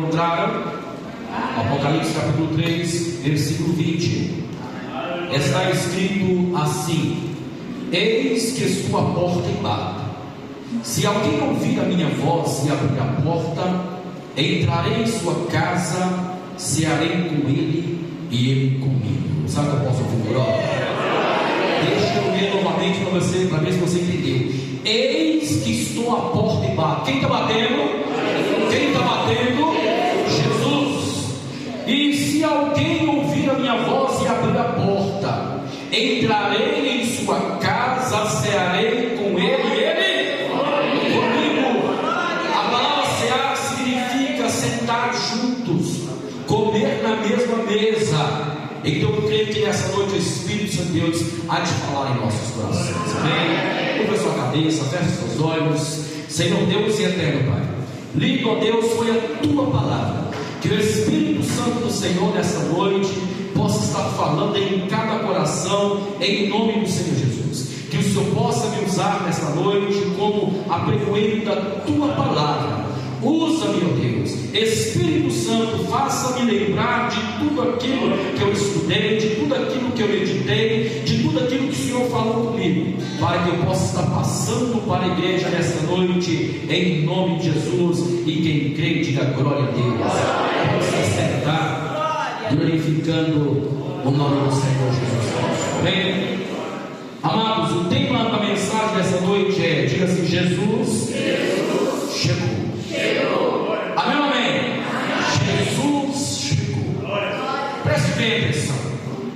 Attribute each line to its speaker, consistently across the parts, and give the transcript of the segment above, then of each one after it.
Speaker 1: encontraram? Apocalipse capítulo 3, versículo 20. Está escrito assim: eis que estou à porta e bato. Se alguém ouvir a minha voz e abrir a porta, entrarei em sua casa, cearei com ele e ele comigo. Sabe o que eu posso ouvir melhor? Deixa eu ler novamente para você, para ver se você entendeu. Eis que estou à porta e bato. Quem está batendo? Quem está batendo? Jesus. E se alguém ouvir a minha voz e abrir a porta, entrarei em sua casa, cearei com ele e ele comigo. A palavra cear significa sentar juntos, comer na mesma mesa. Então eu creio que nessa noite o Espírito Santo de Deus há de falar em nossos corações. Amém? Curva sua cabeça, feche seus olhos. Senhor Deus e eterno Pai, lindo, ó Deus, foi a tua palavra. Que o Espírito Santo do Senhor nessa noite possa estar falando em cada coração, em nome do Senhor Jesus. Que o Senhor possa me usar nessa noite como apregoeiro da tua palavra. Usa-me, ó Deus. Espírito Santo, faça-me lembrar de tudo aquilo que eu estudei, de tudo aquilo que eu meditei, de tudo aquilo que o Senhor falou comigo, para que eu possa estar passando para a igreja nesta noite, em nome de Jesus. E quem crê, diga glória a Deus. Possa sentar, glorificando o nome do Senhor Jesus. Amém? Amados, o tema da mensagem dessa noite é: diga assim, Jesus chegou. Amém ou amém? Jesus chegou. Preste bem atenção.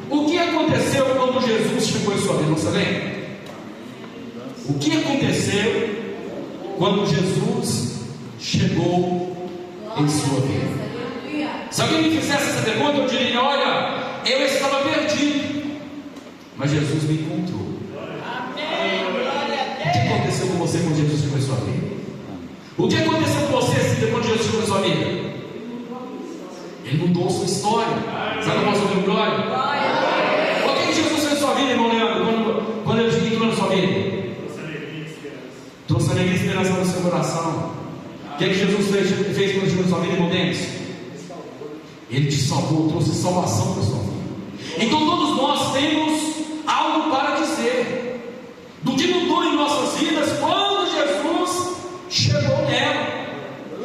Speaker 1: O que aconteceu quando Jesus chegou em sua vida? Você lembra? O que aconteceu quando Jesus chegou em sua vida? Se alguém me fizesse essa pergunta, eu diria: olha, eu estava perdido, mas Jesus me encontrou. O que aconteceu com você quando Jesus chegou em sua vida? O que aconteceu com você depois de Jesus chegou na sua vida? Ele mudou a sua história. Sabe como nós ouvimos glória? O que Jesus fez na sua vida, irmão Leandro, quando ele entrou na sua vida? Trouxe alegria e esperança no seu coração. O que Jesus fez quando chegou na sua vida, irmão Denis? Ele te salvou, trouxe salvação para a sua vida. Então todos nós temos algo para dizer do que mudou em nossas vidas quando Jesus chegou nela.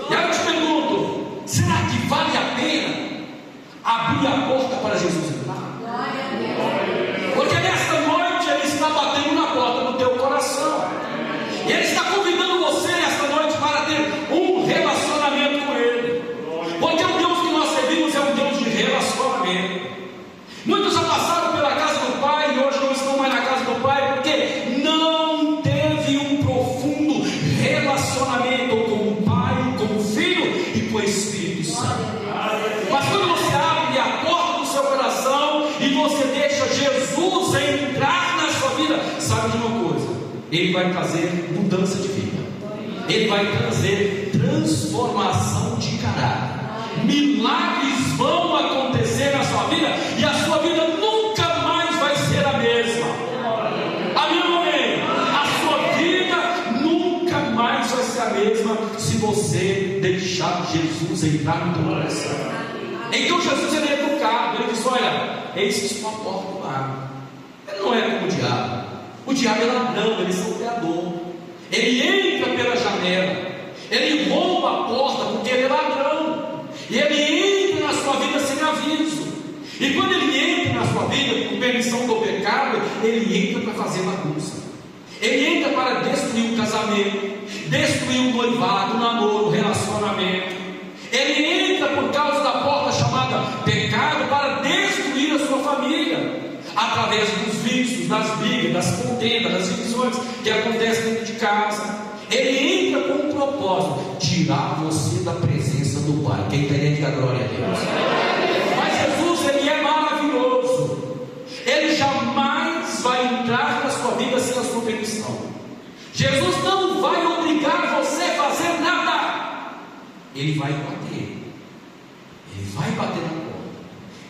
Speaker 1: E aí eu te pergunto: será que vale a pena abrir a porta para Jesus entrar? Porque nesta noite Ele está batendo na porta do teu coração, e Ele está convidando você nesta noite para ter um relacionamento com Ele. Porque o Deus que nós servimos é um Deus de relacionamento. Muitos já passaram pela casa do Pai e hoje não estão mais na casa do Pai porque não teve um profundo relacionamento com o Pai, com o Filho e com o Espírito Santo. Mas quando você abre a porta do seu coração e você deixa Jesus entrar na sua vida, sabe de uma coisa? Ele vai trazer mudança de vida. Ele vai trazer transformação de caráter. Milagres vão acontecer na sua vida e a sua vida nunca mais vai ser a mesma. Amém? A sua vida nunca mais vai ser a mesma se você deixar Jesus entrar no teu coração. Então Jesus, ele é educado. Ele diz: olha, eis que estou à porta do lar. Ele não é como o diabo. O diabo é ladrão, ele é salteador. Ele entra pela janela, ele rouba a porta porque ele é ladrão. E ele entra na sua vida sem aviso. E quando ele entra na sua vida com permissão do pecado, ele entra para fazer bagunça. Ele entra para destruir o casamento, destruir o noivado, o namoro, o relacionamento. Ele entra por causa da porta chamada pecado para destruir a sua família, através dos vícios, das brigas, das contendas, das divisões que acontecem dentro de casa. Ele entra com um propósito: tirar você da presença do Pai. Quem está dentro da glória a Deus? Mas Jesus, ele é maravilhoso. Ele jamais vai entrar na sua vida sem a sua permissão. Jesus não vai obrigar você a fazer nada. Ele vai bater. Ele vai bater na porta.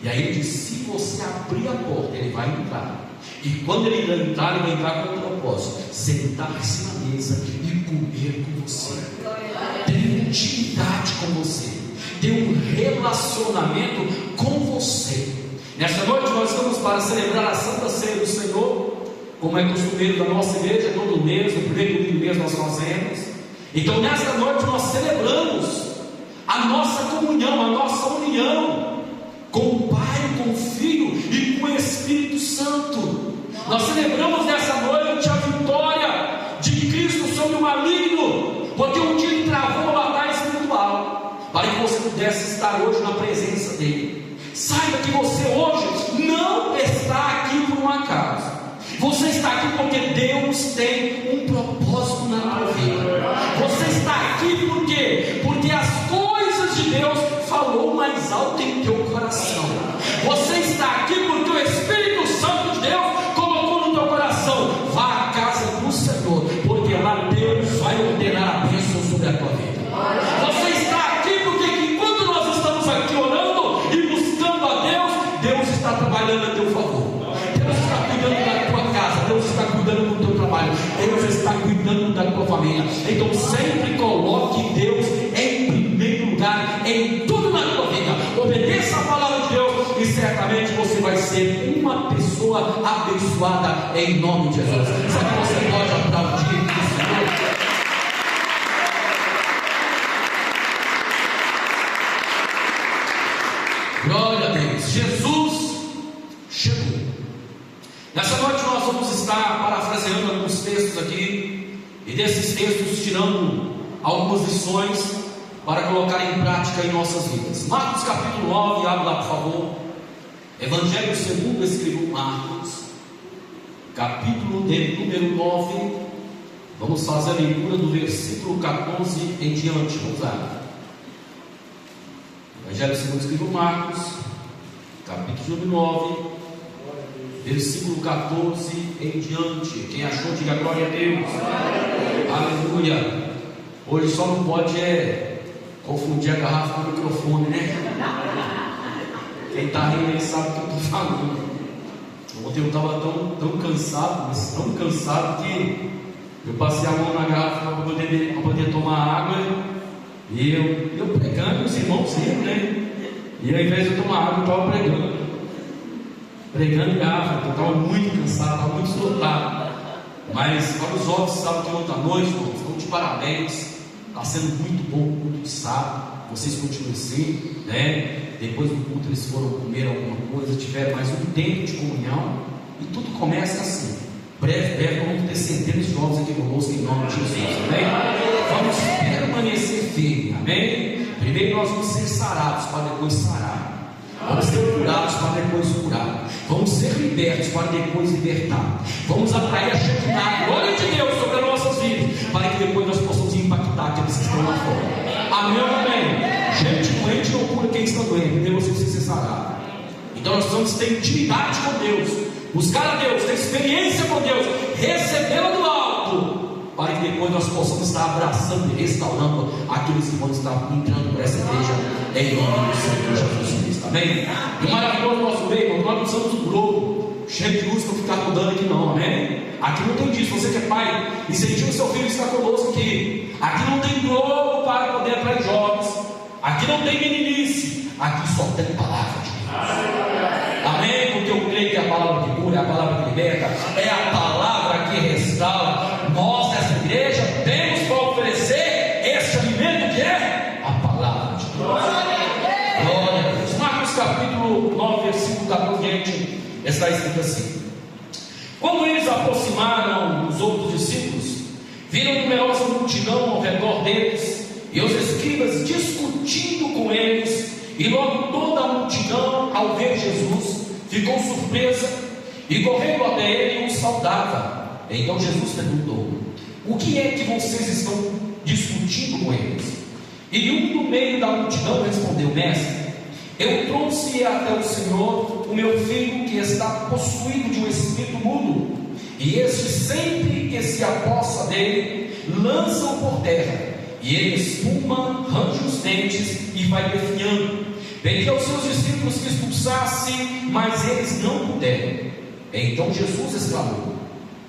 Speaker 1: E aí ele diz: se você abrir a porta, ele vai entrar. E quando ele entrar, ele vai entrar com um propósito: sentar-se na mesa e comer com você, ter intimidade com você, ter um relacionamento com você. Nesta noite nós estamos para celebrar a Santa Ceia do Senhor, como é costumeiro da nossa igreja, todo mês, no primeiro domingo do mês nós fazemos. Então nesta noite nós celebramos a nossa comunhão, a nossa união com o Pai, com o Filho e com o Espírito Santo. Nós celebramos nessa noite a vitória de Cristo sobre o maligno, porque um dia ele travou uma batalha espiritual, para que você pudesse estar hoje na presença dele. Saiba que você hoje não está aqui por um acaso. Você está aqui porque Deus tem um propósito na tua vida. Você está aqui por quê? Porque as coisas de Deus falou mais alto em teu coração. Você está aqui porque o Espírito Santo de Deus colocou no teu coração. Vá à casa do Senhor, porque lá Deus vai ordenar a bênção sobre a tua vida. Você está aqui porque enquanto nós estamos aqui orando e buscando a Deus, Deus está trabalhando a teu favor. Deus está cuidando da tua casa, Deus está cuidando do teu trabalho, Deus está cuidando da tua família. Então sempre coloque Deus em primeiro lugar em tudo na tua vida. Obedeça a palavra de Deus e certamente você vai ser uma pessoa abençoada em nome de Jesus. Sabe que você pode aplaudir o Senhor? Glória a Deus. Jesus chegou. Nessa noite nós vamos estar parafraseando alguns textos aqui, e desses textos tirando algumas lições para colocar em prática em nossas vidas. Marcos capítulo 9, abre lá por favor. Evangelho segundo escreveu Marcos, capítulo de número 9. Vamos fazer a leitura do versículo 14 em diante. Vamos lá. Evangelho segundo escreveu Marcos, capítulo 9, versículo 14 em diante. Quem achou, diga glória a Deus. Aleluia. Hoje só não pode confundir a garrafa com o microfone, né? Quem está rindo aí sabe o que eu estou falando. Ontem eu estava tão cansado, mas tão cansado que eu passei a mão na garrafa para poder tomar água. E eu pregando, os irmãos rindo, né? E ao invés de eu tomar água, eu estava pregando garrafa, porque eu estava muito cansado, estava muito esgotado. Mas para os outros, sábado de ontem à noite, estou de parabéns. Está sendo muito bom o culto de sábado. Vocês continuem assim, né? Depois do culto eles foram comer alguma coisa, tiveram mais um tempo de comunhão. E tudo começa assim. Breve, vamos ter centenas de jovens aqui conosco em nome de Jesus, amém? Vamos permanecer firme, amém? Primeiro nós vamos ser sarados para depois sarar. Vamos ser curados para depois curar. Vamos ser libertos para depois libertar. Vamos atrair a Shekinah, a glória de Deus sobre as nossas vidas, para que depois nós possamos impactar aqueles que estão lá fora. Amém ou amém? Gente doente não cura quem está doente, primeiro você precisa ser sarado. Então nós precisamos ter intimidade com Deus, buscar a Deus, ter experiência com Deus, recebê-la do alto, para que depois nós possamos estar abraçando e restaurando aqueles que vão estar entrando para essa igreja em nome do Senhor Jesus Cristo, amém? E maravilhoso nosso meio, nós não somos um globo cheio de luz para ficar rodando aqui não, amém? Aqui não tem disso. Você que é pai, incentiva o seu filho a estar conosco aqui. Aqui não tem globo para poder atrair jovens, aqui não tem meninice, aqui só tem palavra de Deus, amém? Porque eu creio que a palavra que cura, é a palavra que liberta, é a palavra que restaura. Nós nessa igreja temos para oferecer esse alimento que é a palavra de Deus. Glória a Deus. Marcos capítulo 9, versículo 14, está escrito assim: quando eles aproximaram os outros discípulos, viram numerosa multidão ao redor deles e os escribas discutindo com eles. E logo toda a multidão, ao ver Jesus, ficou surpresa e correndo até ele o saudava. Então Jesus perguntou: o que é que vocês estão discutindo com eles? E um do meio da multidão respondeu: mestre, eu trouxe até o Senhor o meu filho que está possuído de um espírito mudo, e este sempre que se apossa dele, lança-o por terra, e ele espuma, range os dentes e vai definhando. Pedi aos seus discípulos que expulsassem, mas eles não puderam. Então Jesus exclamou: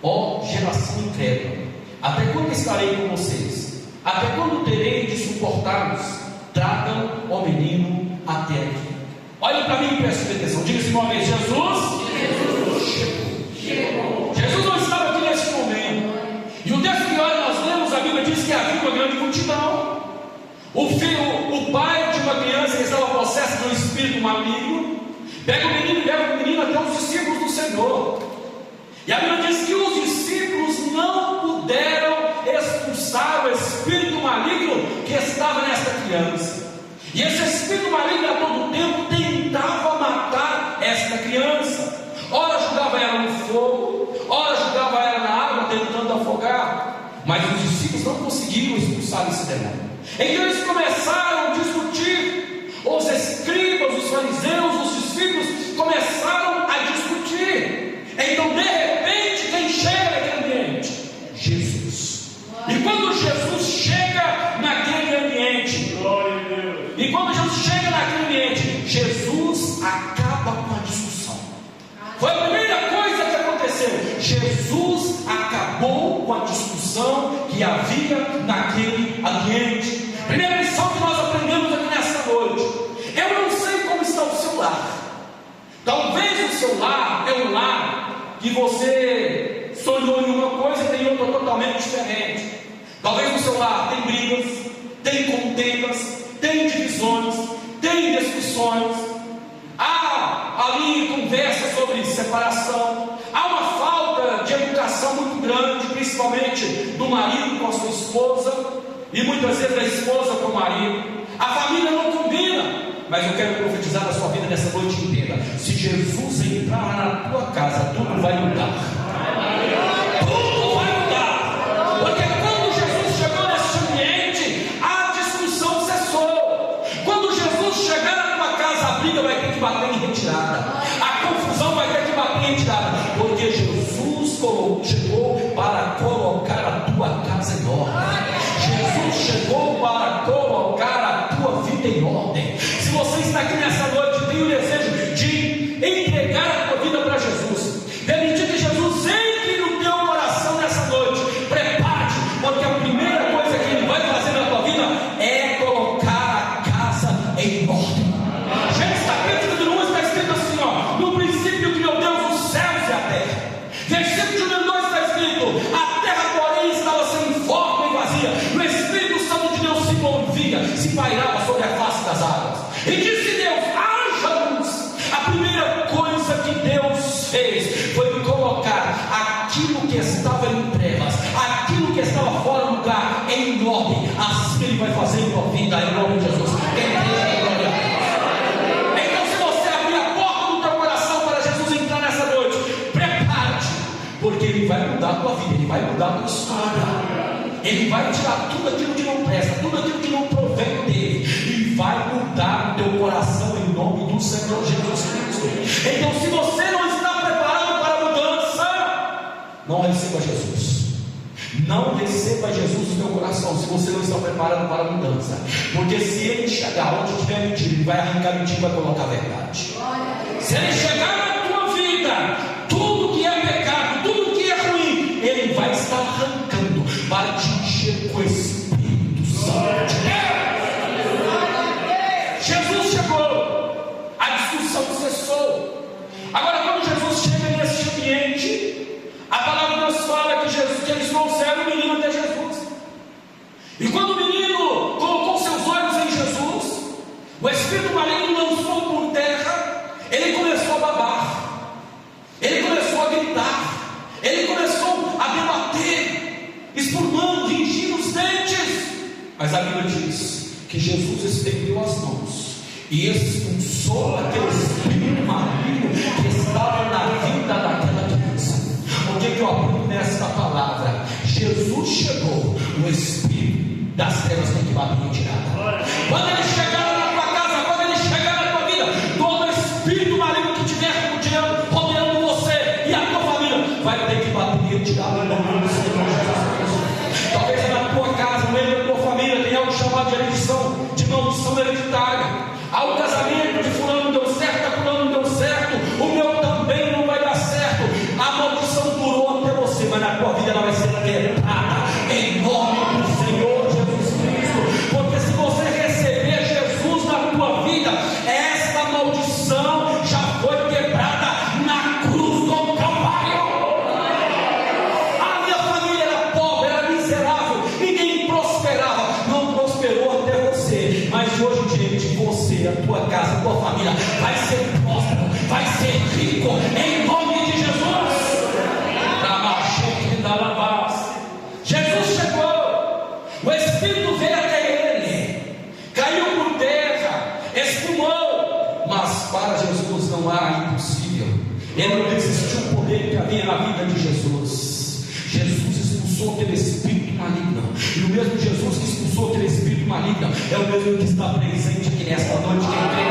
Speaker 1: ó geração incrédula, até quando estarei com vocês? Até quando terei de suportá-los? tragam o menino até aqui. Olhe para mim e preste atenção. Diga-se uma vez: Jesus chegou. Jesus não estava aqui nesse momento. E o texto que olha, nós lemos, a Bíblia diz que havia uma grande multidão. O pai de uma criança que estava possessa de um espírito maligno pega o menino e leva o menino até os discípulos do Senhor. E a Bíblia diz que os discípulos não puderam expulsar o espírito maligno que estava nesta criança. E esse espírito maligno a todo tempo tentava matar esta criança. Ora jogava ela no fogo, ora jogava ela na água tentando afogar. Mas os discípulos não conseguiram expulsar esse demônio. Então eles começaram a discutir. Os escribas, os fariseus, os discípulos começaram a discutir. Então de repente quem chega naquele ambiente? Jesus. E quando Jesus chega naquele ambiente, e quando Jesus chega naquele ambiente, Jesus acaba com a discussão. Foi a primeira coisa que aconteceu. Jesus acabou com a discussão que havia naquele ambiente. Primeira lição que nós aprendemos aqui nesta noite: eu não sei como está o seu lar. Talvez o seu lar é um lar que você sonhou em uma coisa e tem outra totalmente diferente. Talvez no seu lar tem brigas, tem contendas, tem divisões, tem discussões. Há ali conversa sobre separação. Há uma falta de educação muito grande, principalmente do marido com a sua esposa, e muitas vezes da esposa com o marido. A família não combina. Mas eu quero profetizar na sua vida nessa noite inteira: se Jesus entrar na tua casa, tudo vai mudar. Tudo vai mudar. Porque quando Jesus chegou nesse ambiente, a discussão cessou. Quando Jesus chegar na tua casa, a briga vai ter que bater em retirada, a confusão vai ter que bater em retirada. Porque Jesus chegou para colocar a tua casa em ordem. Jesus chegou para colocar a tua vida em ordem. Se você está aqui nessa noite, tem o desejo de entregar a tua vida para Jesus, permitir que Jesus entre no teu coração nessa noite, prepare-te, porque a primeira coisa que Ele vai fazer na tua vida é colocar a casa em ordem. Gênesis capítulo 1 está escrito assim, ó: no princípio criou Deus os céus e a terra. Versículo 2 está escrito: a terra porém estava sem forma e vazia, e o Espírito Santo de Deus se movia, se pairava sobre a face das águas. E disse Deus: haja luz. A primeira coisa que Deus fez foi colocar aquilo que estava em trevas, aquilo que estava fora do lugar, em ordem. Assim Ele vai fazer em tua vida, em nome de Jesus. Então, se você abrir a porta do teu coração para Jesus entrar nessa noite, prepare-te, porque Ele vai mudar a tua vida, Ele vai mudar a tua história. Ele vai tirar tudo aquilo que não presta, tudo aquilo que não provém dele, e vai mudar o teu coração em nome do Senhor Jesus Cristo. Então, se você não está preparado para a mudança, não receba Jesus. Não receba Jesus no teu coração se você não está preparado para a mudança. Porque se Ele chegar onde tiver mentira, Ele vai arrancar mentira e vai colocar a verdade. Se Ele chegar na tua vida, tudo que é pecado, tudo que é ruim, Ele vai estar arrancando para te encher com o Espírito Santo de Deus. Jesus chegou, a discussão cessou. Agora, quando Jesus chega nesse ambiente, a palavra de Deus fala que eles trouxeram o menino até Jesus. E quando o menino colocou seus olhos em Jesus, o espírito maligno lançou por terra. Ele começou a babar, ele começou a gritar, ele começou a debater, espumando, ringindo os dentes. Mas a Bíblia diz que Jesus estendeu as mãos e expulsou aquele espírito maligno que estava na vida daquela criança. O que eu aprendo nesta palavra? Jesus chegou, o espírito das trevas tem que bater em retirada. Quando ele chegar na tua casa, quando ele chegar na tua vida, todo espírito maligno que estiver rodeando você e a tua família vai ter que bater em retirada em nome do Senhor Jesus Cristo. Talvez na tua casa, no meio da tua família, tenha algo chamado de maldição hereditária. Há o casamento de fulano deu certo, a fulano deu certo, o meu também não vai dar certo. A maldição durou até você, mas na tua vida ela vai ser quebrada em nome do Senhor Jesus Cristo. Porque se você receber você, a tua casa, a tua família vai ser próspero, vai ser rico, em nome de Jesus. Jesus chegou, o Espírito veio até ele, caiu por terra, espumou, mas para Jesus não há impossível. Ele não desistiu o poder que havia na vida de Jesus. Jesus expulsou aquele espírito maligno, e o mesmo Jesus que expulsou aquele espírito maligno é o mesmo que está presente aqui nesta noite. Quem crê,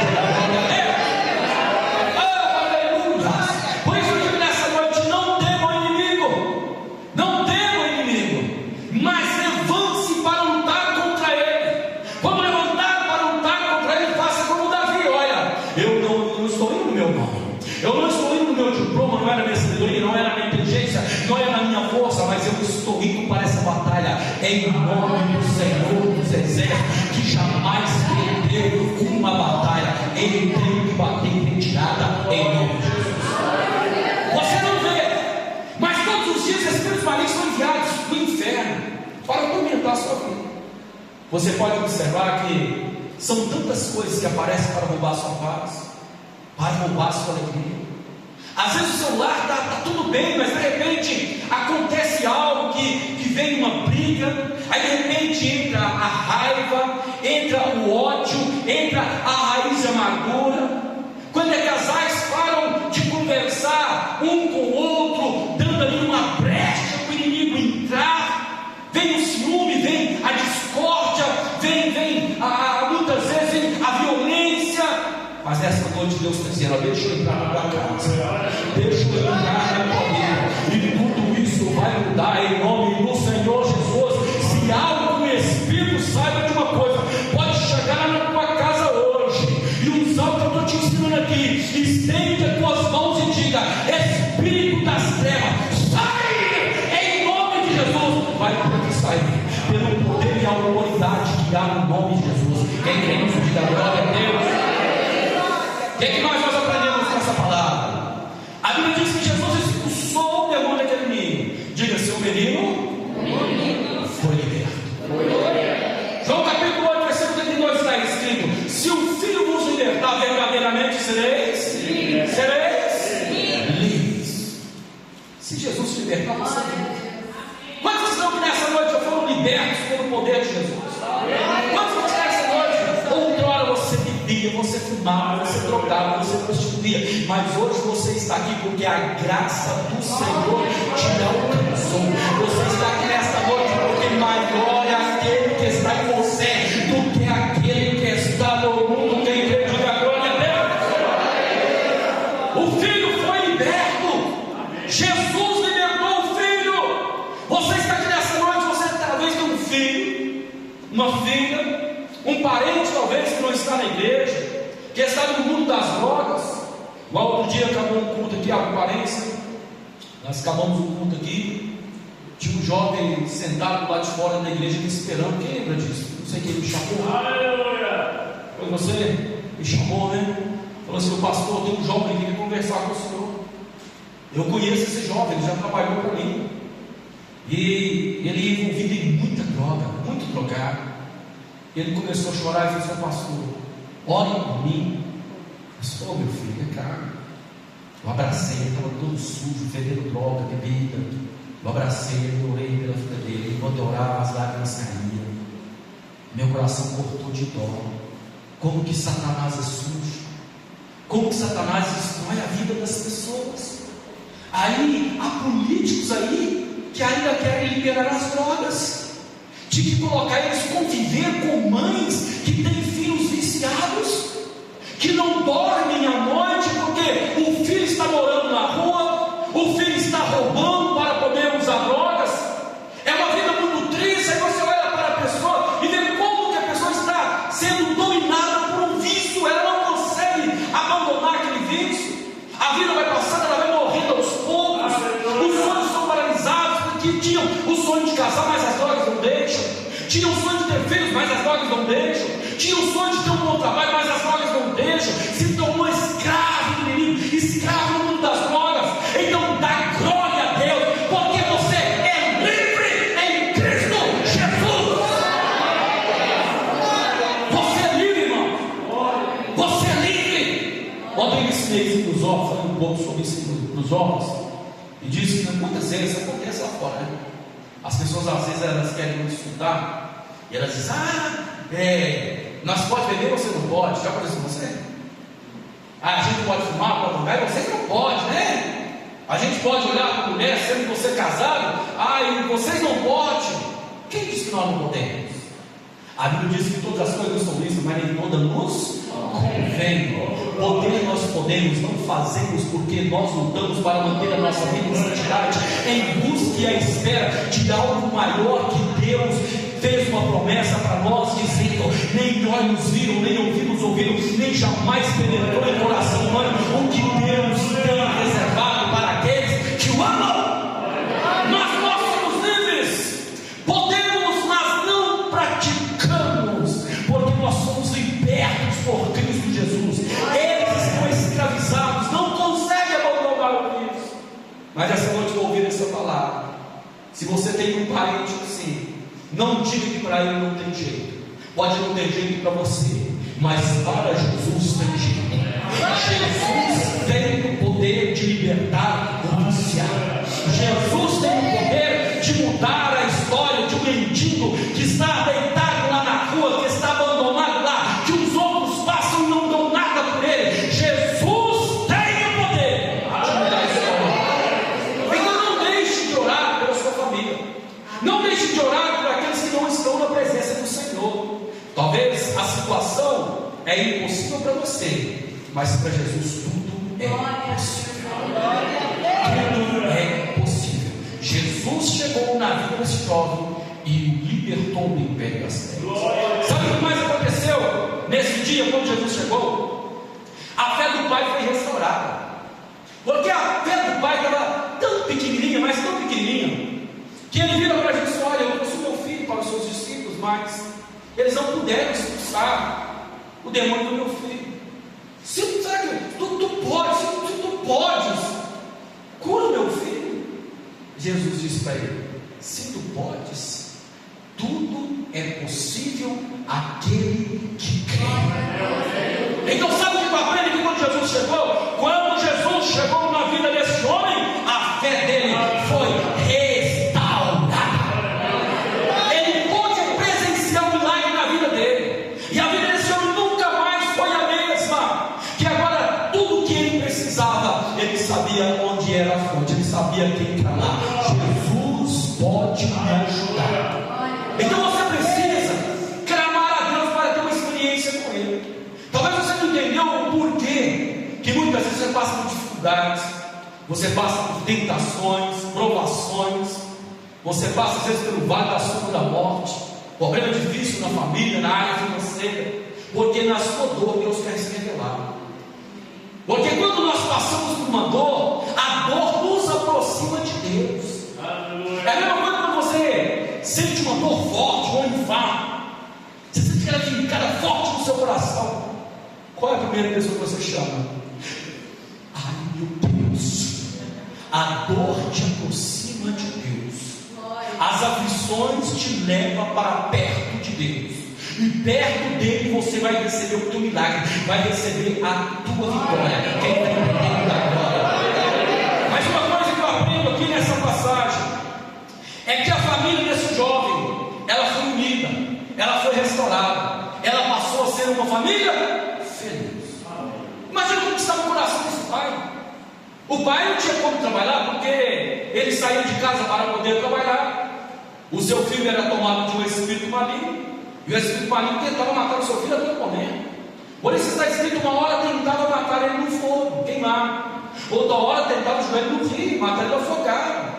Speaker 1: glória a Deus. Por isso que nessa noite não tema o inimigo, não tema o inimigo, mas levante-se para lutar contra ele. Quando levantar para lutar contra ele, faça como Davi: olha, eu não estou indo no meu nome, eu não estou indo no meu diploma, não é na minha sabedoria, não é na minha inteligência, não é na minha força, mas eu estou indo para essa batalha em nome do Senhor dos Exércitos, que jamais perdeu uma batalha. Ele tem que bater em retirada em nome de Jesus. Você não vê, mas todos os dias espíritos malignos são enviados do inferno para atormentar a sua vida. Você pode observar que são tantas coisas que aparecem para roubar a sua paz, para roubar a sua alegria. Às vezes o celular está tudo bem, mas de repente acontece algo que vem uma briga, aí de repente entra a raiva, entra o ódio, entra a raiz de amargura. Quando é casais param de conversar um com o outro, dando ali uma brecha para o inimigo entrar, vem o ciúme, vem a discórdia, vem muitas vezes vem a violência. Mas nessa noite Deus está dizendo: deixa eu entrar na tua casa, deixa eu entrar na tua vida, e tudo isso vai mudar em nome do Senhor Jesus. Se algo no Espírito, saiba de uma coisa: pode chegar na tua casa hoje e usar o que eu estou te ensinando aqui, estende as tuas mãos e diga: Espírito das trevas, sai em nome de Jesus. Vai ter que sair pelo poder e a autoridade que há no nome de Jesus. Quem crê nisso, diga glória a Deus. O que nós aprendemos com essa palavra? A Bíblia diz que Jesus expulsou o demônio daquele menino. Diga: seu menino foi liberto. João capítulo 8, versículo 32 está escrito: se o Filho vos libertar, verdadeiramente sereis livres. Se Jesus te libertar, você é livre. Quantos estão que nessa noite já foram libertos pelo poder de Jesus? Quantos que nessa noite, outrora você bebia, você fumava, você drogava, você prostituía, mas hoje você está aqui porque a graça do Senhor te alcançou. Você está aqui nesta noite porque maior é aquele que está em você do que aquele que está no mundo. Quem crê, diga glória a Deus. O Filho foi liberto. Jesus libertou o Filho. Você está aqui nessa noite, você talvez tem um filho, uma filha, um parente talvez que não está na igreja, que está no mundo das drogas. Igual outro dia acabou um culto aqui, a aparência, nós acabamos o culto aqui, tinha um jovem sentado lá de fora da igreja me esperando. Quem lembra disso? Não sei quem me chamou. Aleluia! Foi você? Me chamou, né? Falou assim: o pastor, tem um jovem que quer conversar com o senhor. Eu conheço esse jovem, ele já trabalhou para mim, e ele é envolvido em muita droga, muito drogado. Ele começou a chorar e disse: seu pastor, ore por mim. Eu disse: ô meu filho, é caro. Eu abracei, ele estava todo sujo, fedendo droga, bebida. Eu abracei ele, orei pela vida dele. Enquanto eu orava, as lágrimas caíam. Meu coração cortou de dó. Como que Satanás é sujo, como que Satanás destrói a vida das pessoas. Aí há políticos aí que ainda querem liberar as drogas, de que colocar eles conviver com mães que têm filhos viciados, que não dormem à noite porque o filho está morando na rua, o filho está roubando para poder usar drogas. É uma vida muito triste. Aí você olha para a pessoa e vê como que a pessoa está sendo dominada por um vício. Ela não consegue abandonar aquele vício. A vida vai passando, ela vai morrendo aos poucos. Os sonhos são paralisados, porque tinham o sonho de casar, mas as drogas não deixam. Tinham o sonho de ter filhos, mas as drogas não deixam. Tinham o sonho de ter um bom trabalho, mas as drogas não deixam. Se tornou escravo do inimigo, escravo no mundo das drogas. Então dá glória a Deus, porque você é livre em Cristo Jesus. Você é livre, irmão. mês nos órfãos, falei um pouco sobre isso nos órfãos, e disse que muitas vezes acontece lá fora, né? As pessoas às vezes elas querem muito estudar, e elas dizem, nós pode beber, você não pode. Já aconteceu com você? A gente pode fumar, pode jogar, e vocês não podem, né? A gente pode olhar para a mulher, sendo você casado, e vocês não podem. Quem disse que nós não podemos? A Bíblia diz que todas as coisas são lícitas, mas nem todas nos convém. Poder nós podemos, não fazemos, porque nós lutamos para manter a nossa vida em santidade, em busca e à espera de algo maior que Deus fez uma promessa para nós, dizendo: nem olhos viram, nem ouvidos ouviram, nem jamais penetrou em coração humano o que Deus tem reservado para aqueles que o amam. Mas nós somos livres, podemos, mas não praticamos, porque nós somos libertos por Cristo Jesus. Eles estão escravizados, não conseguem abandonar o Cristo. Mas essa noite eu vou ouvir essa palavra. Se você tem um parente assim, não diga que para ele não tem jeito. Pode não ter jeito para você, mas para Jesus tem jeito. Jesus tem o poder de libertar o viciado. Jesus tem o poder de mudar a história de um mendigo que está deitado lá na rua, que está abandonado lá, que os outros passam e não dão nada por ele. Jesus tem o poder de mudar a história. Então não deixe de orar pela sua família. Não deixe de orar por aqueles que não estão na presença do Senhor. Talvez a situação é impossível para você, mas para Jesus tudo é possível. Tudo é possível. Jesus chegou na vida desse jovem e o libertou do império das trevas. Sabe o que mais aconteceu nesse dia quando Jesus chegou? A fé do pai foi restaurada. Porque a fé do pai estava tão pequenininha, mas tão pequenininha, que ele vira para Jesus: olha, eu trouxe meu filho para os seus discípulos, mas eles não puderam expulsar o demônio do meu filho. Se tu podes, cura o meu filho. Jesus disse para ele: se tu podes, tudo é possível àquele que crê. Então sabe o que tu aprende que quando Jesus chegou? Quando Jesus chegou na vida desse homem, a fé dele foi restaurada. Ele pôde presenciar um milagre na vida dele, e a vida desse homem nunca mais foi a mesma. Que agora tudo que ele precisava, ele sabia onde era a fonte, ele sabia quem está lá. Jesus pode me ajudar. Então você precisa clamar a Deus para ter uma experiência com Ele. Talvez você não entendeu o porquê que muitas vezes você passa por dificuldades, você passa por tentações, provações, você passa às vezes pelo vale da sombra da morte, problema difícil na família, na área financeira, porque na sua dor Deus quer se revelar. Porque quando nós passamos por uma dor, a dor nos aproxima de Deus. É a mesma coisa quando você sente uma dor forte, um infarto, você sente aquela fincada forte no seu coração. Qual é a primeira pessoa que você chama? Ai meu Deus, a dor te aproxima de Deus, as aflições te levam para perto de Deus, e perto dele você vai receber o teu milagre, vai receber a tua vitória. Quem está entendendo agora? Mas uma coisa que eu aprendo aqui nessa passagem é que a família desse jovem, ela foi unida, ela foi restaurada, ela passou a ser uma família feliz. Imagina como estava o coração desse pai. O pai não tinha como trabalhar, porque ele saiu de casa para poder trabalhar. O seu filho era tomado de um espírito maligno, e o espírito maligno tentava matar o seu filho a todo momento. Por isso está escrito: uma hora tentava matar ele no fogo, queimar, outra hora tentava jogar ele no rio, matar ele afogado.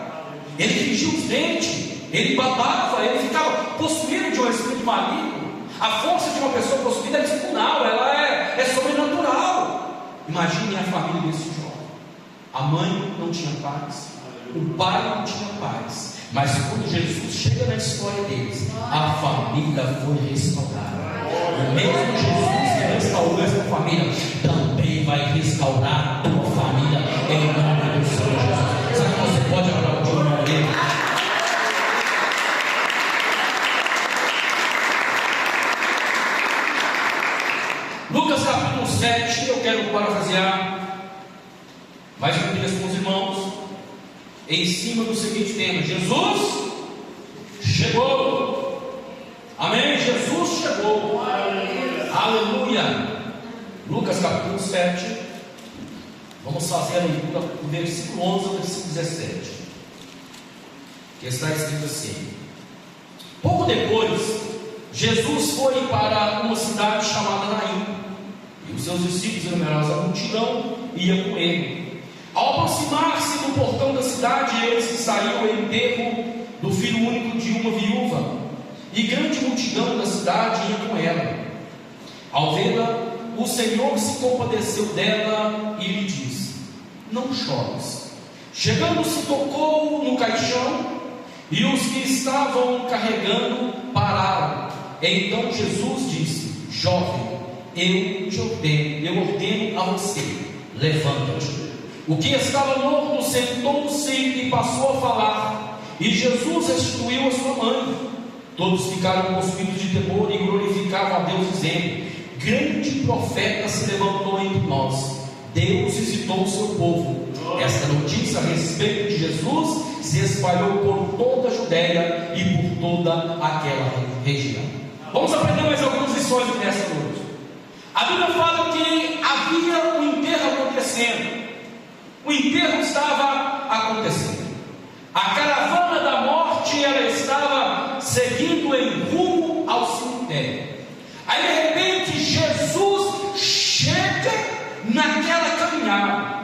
Speaker 1: Ele fingia os dentes, ele babava, ele ficava possuído de um espírito maligno. A força de uma pessoa possuída é descomunal, ela é sobrenatural. Imagine a família desse jovem. A mãe não tinha paz, o pai não tinha paz, mas quando Jesus chega na história deles, a família foi restaurada. O mesmo Jesus que restaurou essa família também vai restaurar a tua família em nome do Senhor Jesus. Sabe que você pode aplaudir o nome dele? Lucas capítulo 7, eu quero parafrasear. Vai junto com os irmãos em cima do seguinte tema: Jesus chegou. Amém? Jesus chegou. Aleluia. Lucas capítulo 7. Vamos fazer a leitura do versículo 11 ao versículo 17, que está escrito assim: pouco depois, Jesus foi para uma cidade chamada Naim, e os seus discípulos e numerosa multidão iam com ele. Ao aproximar-se do portão da cidade, eles que saíram em enterro do filho único de uma viúva, e grande multidão da cidade ia com ela. Ao vê-la, o Senhor se compadeceu dela e lhe disse: não chores. Chegando-se, tocou no caixão, e os que estavam carregando pararam. Então Jesus disse: jovem, eu ordeno a você, levanta-te. O que estava morto sentou-se e passou a falar, e Jesus restituiu a sua mãe. Todos ficaram possuídos de temor e glorificavam a Deus, dizendo: grande profeta se levantou entre nós, Deus visitou o seu povo. Esta notícia a respeito de Jesus se espalhou por toda a Judéia e por toda aquela região. Vamos aprender mais algumas lições nessa noite. A Bíblia fala que havia um enterro acontecendo. O enterro estava acontecendo. A caravana da morte, ela estava seguindo em rumo ao cemitério. Aí de repente Jesus chega naquela caminhada.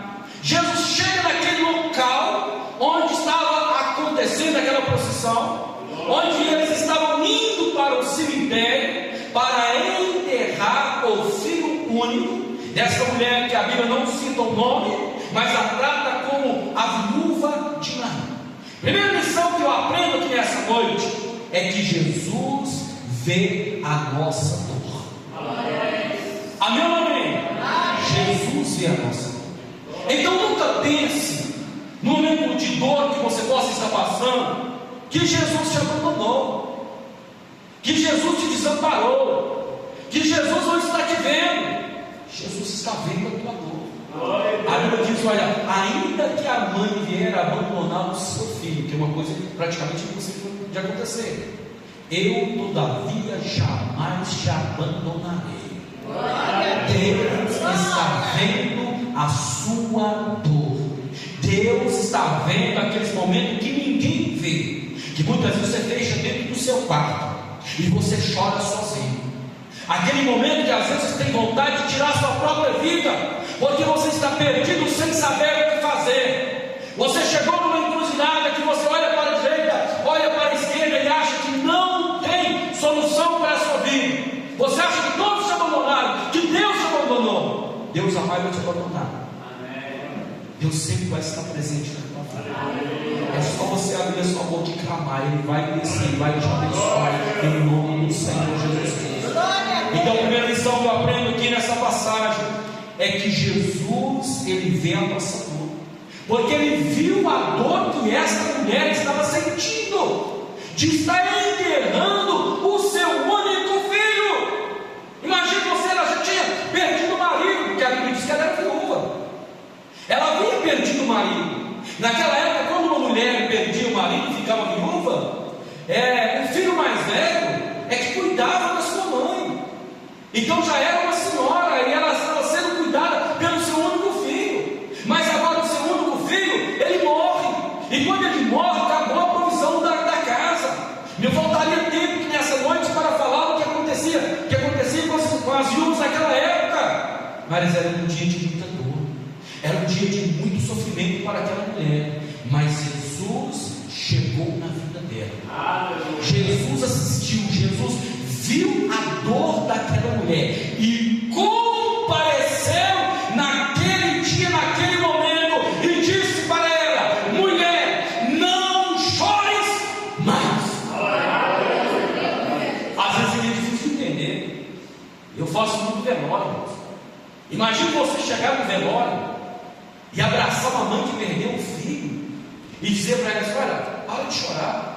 Speaker 1: Jesus chega naquele local onde estava acontecendo aquela procissão, onde eles estavam indo para o cemitério para enterrar o filho único dessa mulher que a Bíblia não cita o nome, mas a trata como a viúva de Naim. Primeira lição que eu aprendo aqui nessa noite é que Jesus vê a nossa dor. Amém ou amém? Jesus vê a nossa dor. Então nunca pense, no momento de dor que você possa estar passando, que Jesus te abandonou, que Jesus te desamparou, que Jesus não está te vendo. Jesus está vendo a tua dor. A Bíblia diz: olha, ainda que a mãe vier abandonar o seu filho, que é uma coisa praticamente impossível de acontecer, eu todavia jamais te abandonarei. Deus está vendo a sua dor. Deus está vendo aqueles momentos que ninguém vê, que muitas vezes você fecha dentro do seu quarto e você chora sozinho. Aquele momento que às vezes você tem vontade de tirar a sua própria vida, porque você está perdido sem saber o que fazer. Você chegou numa encruzilhada que você olha para a direita, olha para a esquerda e acha que não tem solução para a sua vida. Você acha que todos te abandonaram, que Deus te abandonou. Deus jamais vai te abandonar. Deus sempre vai estar presente na tua vida. É só você abrir a sua boca e clamar. Ele vai descer, Ele vai te abençoar em nome do Senhor Jesus Cristo. Então a primeira lição que eu aprendo aqui nessa passagem é que Jesus, Ele vê a nossa dor, porque Ele viu a dor que essa mulher estava sentindo, de estar enterrando o seu único filho. Imagina você, ela já tinha perdido o marido, porque a Bíblia diz que ela era viúva. Ela havia perdido o marido. Naquela época, quando uma mulher perdia o marido e ficava viúva, o filho mais velho é que cuidava da sua mãe. Então já era uma senhora e ela estava sendo cuidada pelo seu único filho. Mas agora o seu único filho, ele morre. E quando ele morre, acabou a provisão da casa. Me faltaria tempo nessa noite para falar o que acontecia com as viúvas naquela época. Mas era um dia de muita dor, era um dia de muito sofrimento para aquela mulher. Mas Jesus chegou na vida dela. Jesus assistiu, Jesus viu a dor daquela mulher e compareceu naquele dia, naquele momento, e disse para ela: mulher, não chores mais. Às vezes é difícil de entender. Eu faço muito velório. Imagina você chegar no velório e abraçar uma mãe que perdeu um filho e dizer para ela: olha, para de chorar.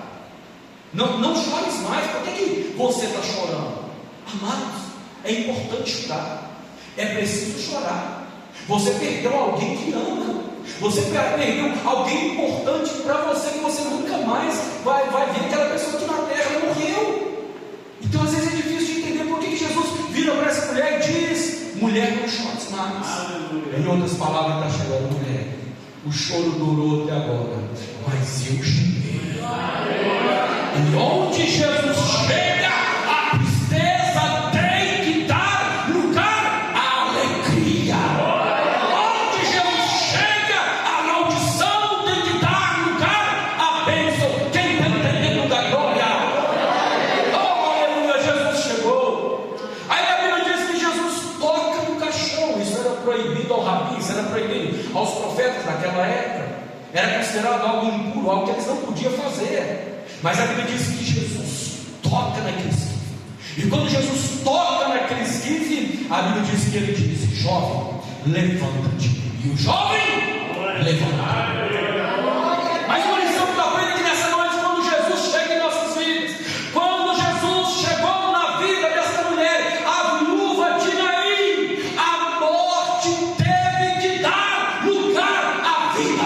Speaker 1: Não chores mais. Por que você está chorando? Amados, é importante chorar. É preciso chorar. Você perdeu alguém que ama. Você perdeu alguém importante para você, que você nunca mais vai ver. Aquela pessoa que na terra morreu. Então às vezes é difícil de entender por que Jesus vira para essa mulher e diz: mulher, não chores mais. Em outras palavras, está chegando: mulher, o choro durou até agora, mas eu cheguei. E onde Jesus chega, a tristeza tem que dar lugar à alegria. Onde Jesus chega, a maldição tem que dar lugar à bênção. Quem está entendendo da glória? Oh, aleluia, Jesus chegou. Aí a Bíblia diz que Jesus toca no caixão. Isso era proibido ao rabi, isso era proibido aos profetas daquela época. Era considerado algo impuro, algo que eles não podiam fazer. Mas a Bíblia diz que Jesus toca naquele esquife. E quando Jesus toca naquele esquife, a Bíblia diz que ele disse: jovem, levanta-te. E o jovem levanta. Mas uma lição que aprende aqui nessa noite, quando Jesus chega em nossas vidas, quando Jesus chegou na vida dessa mulher, a viúva de Naim, a morte teve que dar lugar à vida.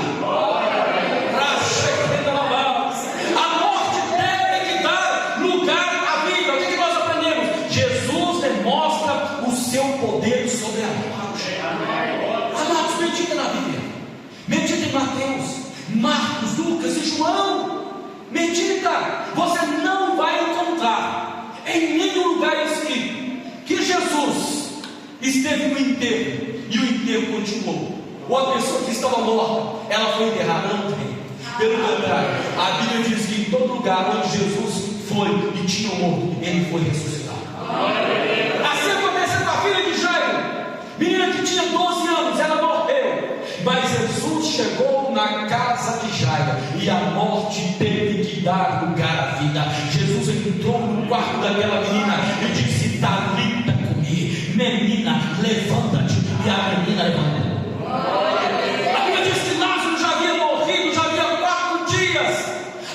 Speaker 1: Seu poder sobre a morte. Amados, medita na Bíblia, medita em Mateus, Marcos, Lucas e João. Medita. Você não vai encontrar em nenhum lugar escrito que Jesus esteve no enterro e o enterro continuou, ou a pessoa que estava morta, ela foi enterrada. Não tem. Pelo contrário, a Bíblia diz que em todo lugar onde Jesus foi e tinha morto, ele foi ressuscitado. Assim aconteceu com a filha de Jairo, menina que tinha 12 anos, ela morreu. Mas Jesus chegou na casa de Jairo e a morte teve que dar lugar à vida. Jesus entrou no quarto daquela menina e disse: Talita cumi, menina, levanta-te. E a menina levantou. A Bíblia diz que Lázaro já havia morrido, já havia 4 dias.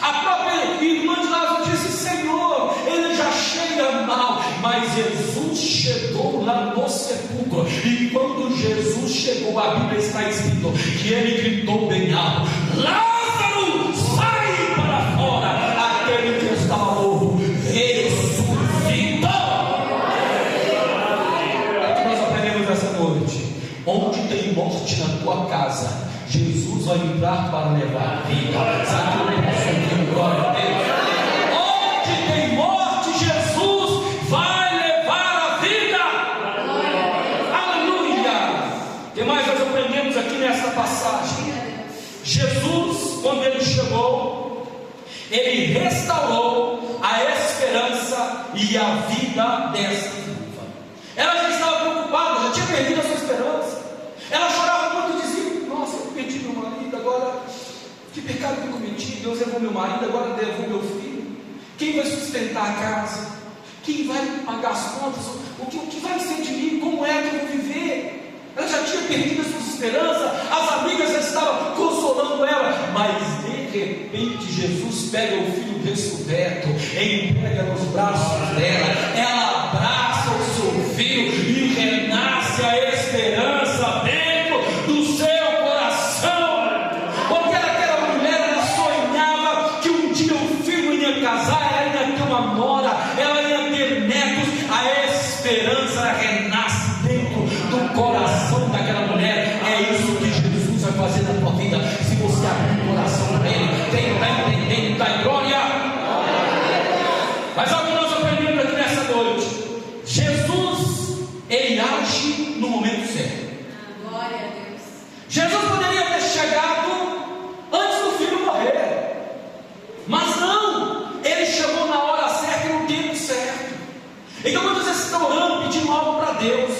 Speaker 1: A própria irmã de Lázaro disse: Senhor, ele já cheira mal. Mas Jesus chegou lá no sepulcro. E quando Jesus chegou, a Bíblia está escrito que ele gritou bem alto: Lázaro, sai para fora. Aquele que estava morto ressuscitou. É que nós aprendemos essa noite. Onde tem morte na tua casa, Jesus vai entrar para levar a vida. Sabe o que eu posso ouvir? Glória a Deus. Onde tem morte, Jesus vai levar a vida. Aleluia. O que mais nós aprendemos aqui nessa passagem? Jesus, quando ele chegou, ele restaurou a esperança e a vida dessa viúva. Ela já estava preocupada, já tinha perdido a sua esperança. Ela chorava muito e dizia: nossa, eu perdi meu marido, agora que pecado que eu cometi, Deus levou meu marido, agora levou meu filho. Quem vai sustentar a casa? Quem vai pagar as contas? O que vai ser de mim? Como é que eu vou viver? Ela já tinha perdido a sua esperança, as amigas já estavam consolando ela, mas de repente Jesus pega o filho ressurreto, entrega nos braços dela, ela abraça o seu filho e renasce a esperança dentro do seu coração. Porque aquela mulher, ela sonhava que um dia o filho ia casar, ela ia ter uma nora, ela ia ter netos. A esperança renasce dentro do coração daquela mulher. É isso que Jesus vai fazer na tua vida, se você abrir o coração para Ele. Quem está entendendo, dá glória. Mas algo que nós aprendemos aqui nessa noite: Jesus, Ele age no momento certo.
Speaker 2: Glória a Deus.
Speaker 1: Jesus poderia ter chegado antes do filho morrer, mas não, Ele chegou na hora certa e no tempo certo. Então muitas vezes você está orando, pedindo algo para Deus,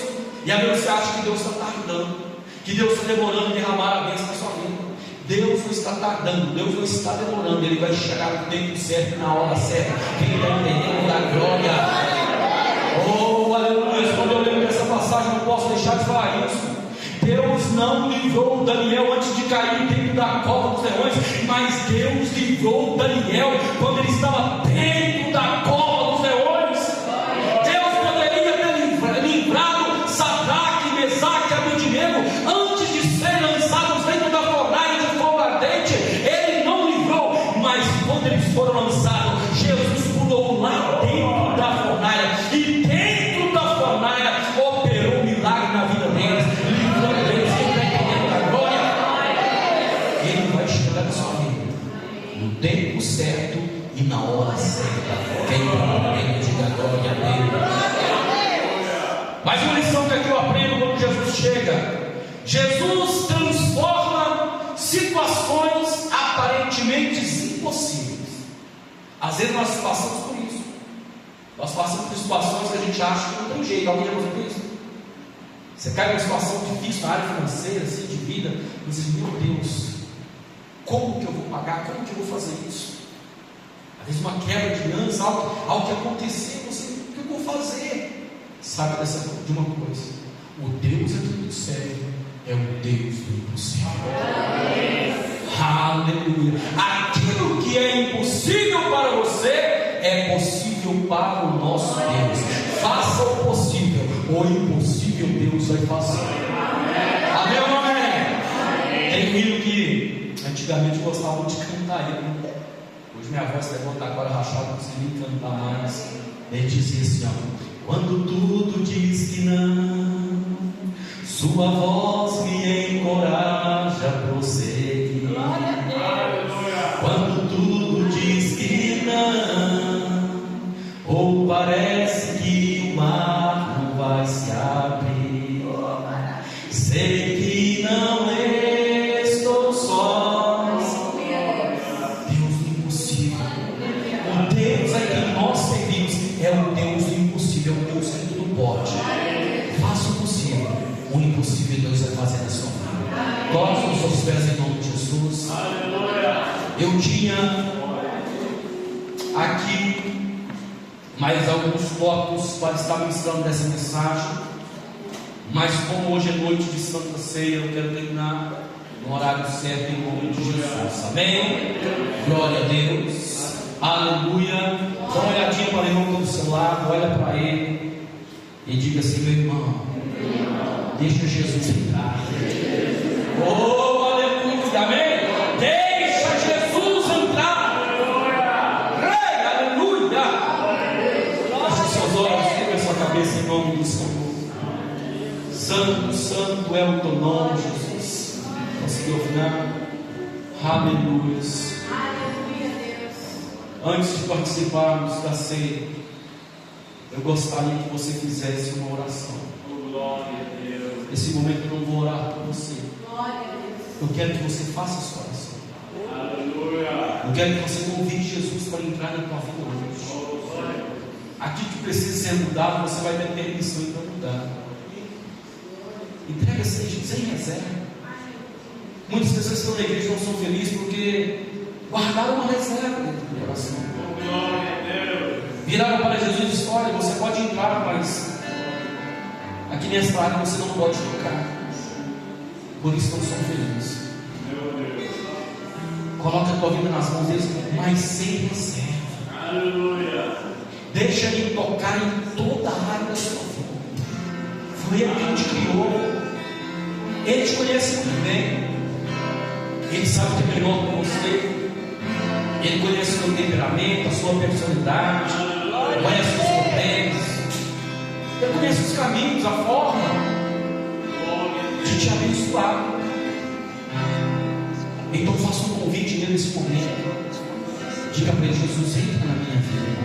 Speaker 1: e às vezes você acha que Deus está tardando, que Deus está demorando em derramar a bênção na sua vida. Deus não está tardando, Deus não está demorando, Ele vai chegar no tempo certo, na hora certa. Quem está entendendo da glória? Oh, aleluia. Quando eu lembro dessa passagem, não posso deixar de falar isso. Deus não livrou Daniel antes de cair dentro da cova dos leões, mas Deus livrou Daniel quando ele estava dentro da cova dos leões. Deus poderia ter livrado Sadraque, Mesaque e Abednego antes de serem lançados dentro da fornalha. chega. Jesus transforma situações aparentemente impossíveis. Às vezes nós passamos por isso. Nós passamos por situações que a gente acha que não tem jeito. Alguém já passou por isso? Você cai numa situação difícil na área financeira, assim, de vida, e você diz: meu Deus, como que eu vou pagar? Como que eu vou fazer isso? Às vezes uma quebra de aliança, algo que aconteceu, você, o que eu vou fazer? Sabe de uma coisa: o Deus aqui do céu é o Deus do impossível. Aleluia. Aquilo que é impossível para você é possível para o nosso Deus. Faça o possível, o impossível Deus vai fazer. Amém ou não amém? Tem um hino que antigamente eu gostava de cantar ele. Hoje minha voz levanta agora rachada, não consigo nem cantar mais. Ele dizia assim: ó, quando tudo diz que não, sua voz me encoraja a prosseguir. Quando tudo diz que não, ou parece que o mar não vai se abrir, sei que não estou só. Deus do impossível. O Deus a quem nós servimos é o Deus do impossível, é o Deus que tudo pode. Faça o possível, o impossível Deus vai fazer na sua vida. Coloque os seus pés em nome de Jesus. Eu tinha aqui mais alguns tópicos para estar ministrando dessa mensagem, mas como hoje é noite de Santa Ceia, eu quero terminar no horário certo em nome de Jesus. Amém? Glória a Deus. Aleluia. Dá uma olhadinha para o irmão que está do seu lado, olha para ele e diga assim: meu irmão, deixa Jesus entrar. Oh, aleluia. Amém? Deixa Jesus entrar. Rei, aleluia. Feche seus olhos, fica a sua cabeça em nome do Senhor. Santo, santo é o teu nome, Jesus. Conseguiu ouvir? Aleluia. Antes de participarmos da ceia, eu gostaria que você fizesse uma oração. Nesse momento eu não vou orar por você. Eu quero que você faça a sua oração. Eu quero que você convide Jesus para entrar na tua vida hoje. Aqui que precisa ser mudado, você vai ter permissão para mudar. Entrega sem reserva. Muitas pessoas que estão na igreja não são felizes porque guardaram uma reserva dentro do coração. Viraram para Jesus e disseram: olha, você pode entrar, mas aqui nessa área você não pode tocar. Por isso não são felizes. Coloca a tua vida nas mãos deles, mas sem reserva. Deixa Ele tocar em toda a área da sua vida. Foi Ele que te criou. Ele te conhece muito bem. Ele sabe o que é melhor para você. Ele conhece o seu temperamento, a sua personalidade, conhece os problemas. Ele conhece os caminhos, a forma de te abençoar. Então faça um convite nele nesse momento. Diga para ele: Jesus, entra na minha vida.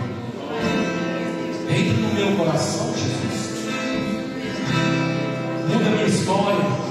Speaker 1: Entra no meu coração, Jesus. Muda a minha história.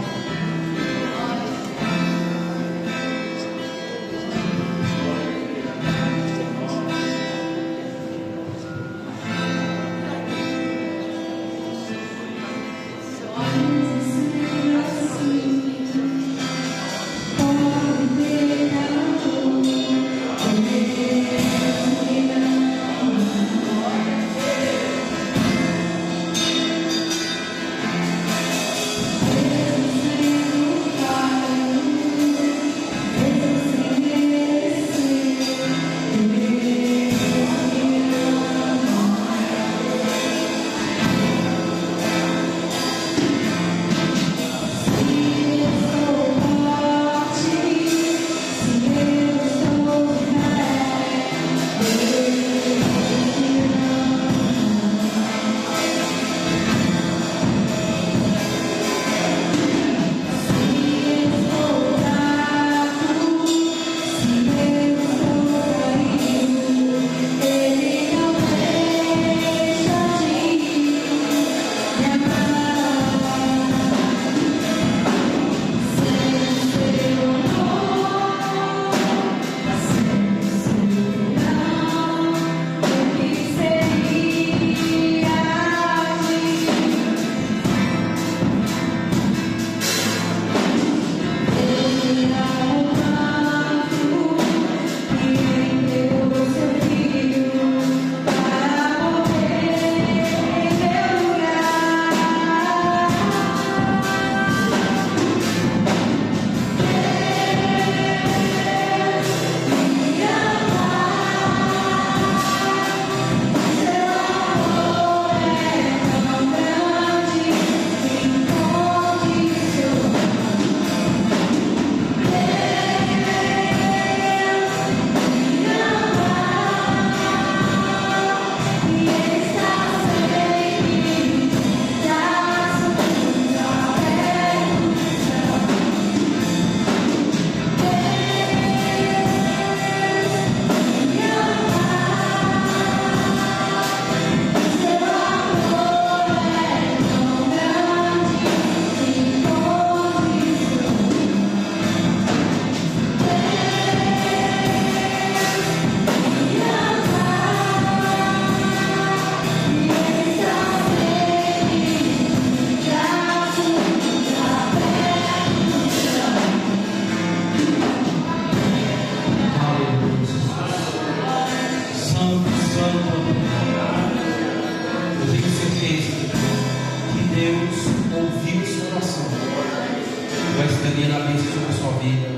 Speaker 1: vida,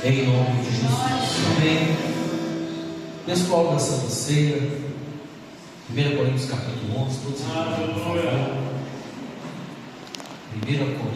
Speaker 1: em nome de Jesus. Amém. Pessoal da Santa Ceia, 1 Coríntios capítulo 11, todos por favor. 1 Coríntios